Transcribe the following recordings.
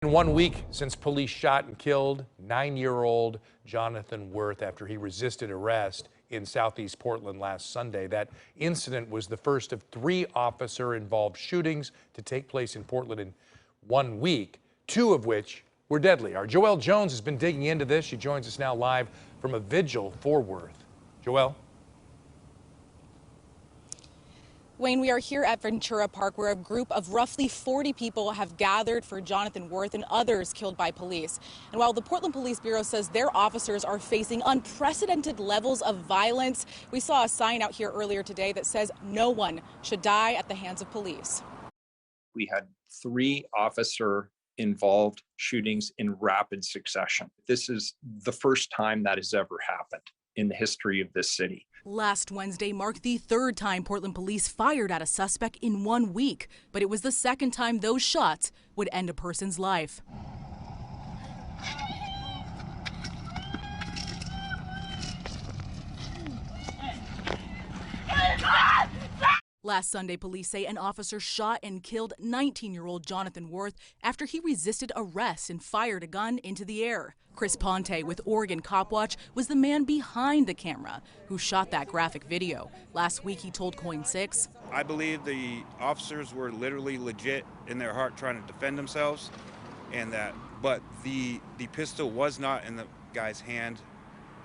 In 1 week since police shot and killed 9-year-old Jonathan Worth after he resisted arrest in southeast Portland last Sunday. That incident was the first of 3 officer-involved shootings to take place in Portland in 1 week, 2 of which were deadly. Our Joelle Jones has been digging into this. She joins us now live from a vigil for Worth. Joelle? Wayne, we are here at Ventura Park, where a group of roughly 40 people have gathered for Jonathan Worth and others killed by police. And while the Portland Police Bureau says their officers are facing unprecedented levels of violence, we saw a sign out here earlier today that says no one should die at the hands of police. We had 3 officer-involved shootings in rapid succession. This is the first time that has ever happened in the history of this city. Last Wednesday marked the 3rd time Portland police fired at a suspect in 1 week, but it was the 2nd time those shots would end a person's life. Last Sunday, police say an officer shot and killed 19-year-old Jonathan Worth after he resisted arrest and fired a gun into the air. Chris Ponte with Oregon Cop Watch was the man behind the camera who shot that graphic video. Last week, he told Coin 6, I believe the officers were literally legit in their heart trying to defend themselves, but the pistol was not in the guy's hand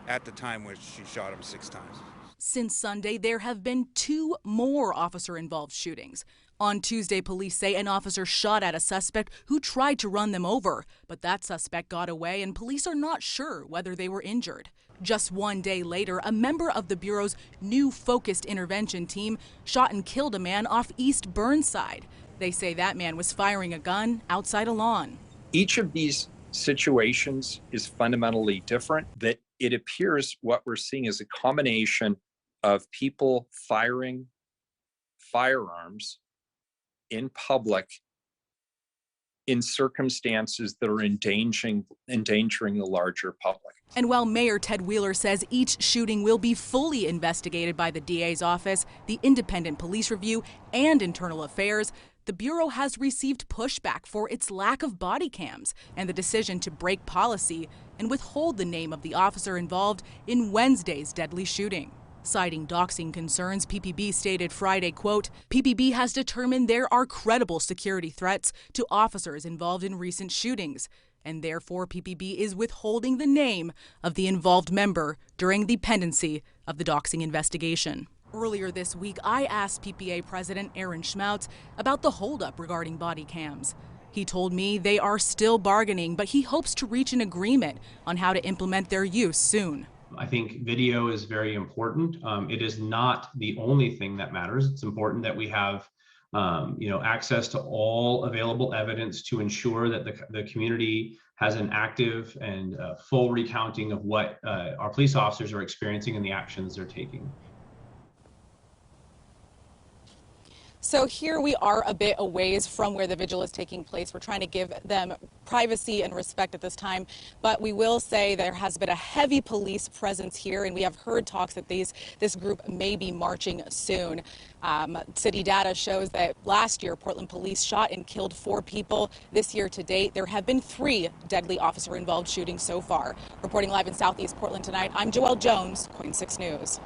at the time when she shot him 6 times. Since Sunday, there have been 2 more officer-involved shootings. On Tuesday, police say an officer shot at a suspect who tried to run them over, but that suspect got away and police are not sure whether they were injured. Just 1 day later, a member of the Bureau's new focused intervention team shot and killed a man off East Burnside. They say that man was firing a gun outside a lawn. Each of these situations is fundamentally different. That it appears what we're seeing is a combination of people firing firearms in public in circumstances that are endangering the larger public. And while Mayor Ted Wheeler says each shooting will be fully investigated by the DA's office, the Independent Police Review, and Internal Affairs, the Bureau has received pushback for its lack of body cams and the decision to break policy and withhold the name of the officer involved in Wednesday's deadly shooting. Citing doxing concerns, PPB stated Friday, quote, PPB has determined there are credible security threats to officers involved in recent shootings, and therefore PPB is withholding the name of the involved member during the pendency of the doxing investigation. Earlier this week, I asked PPA President Aaron Schmautz about the holdup regarding body cams. He told me they are still bargaining, but he hopes to reach an agreement on how to implement their use soon. I think video is very important. It is not the only thing that matters. It's important that we have access to all available evidence to ensure that the community has an active and full recounting of what our police officers are experiencing and the actions they're taking. So here we are a bit a ways from where the vigil is taking place. We're trying to give them privacy and respect at this time, but we will say there has been a heavy police presence here, and we have heard talks that this group may be marching soon. City data shows that last year Portland police shot and killed 4 people. This year to date, there have been 3 deadly officer-involved shootings so far. Reporting live in Southeast Portland tonight, I'm Joelle Jones, Coin 6 News.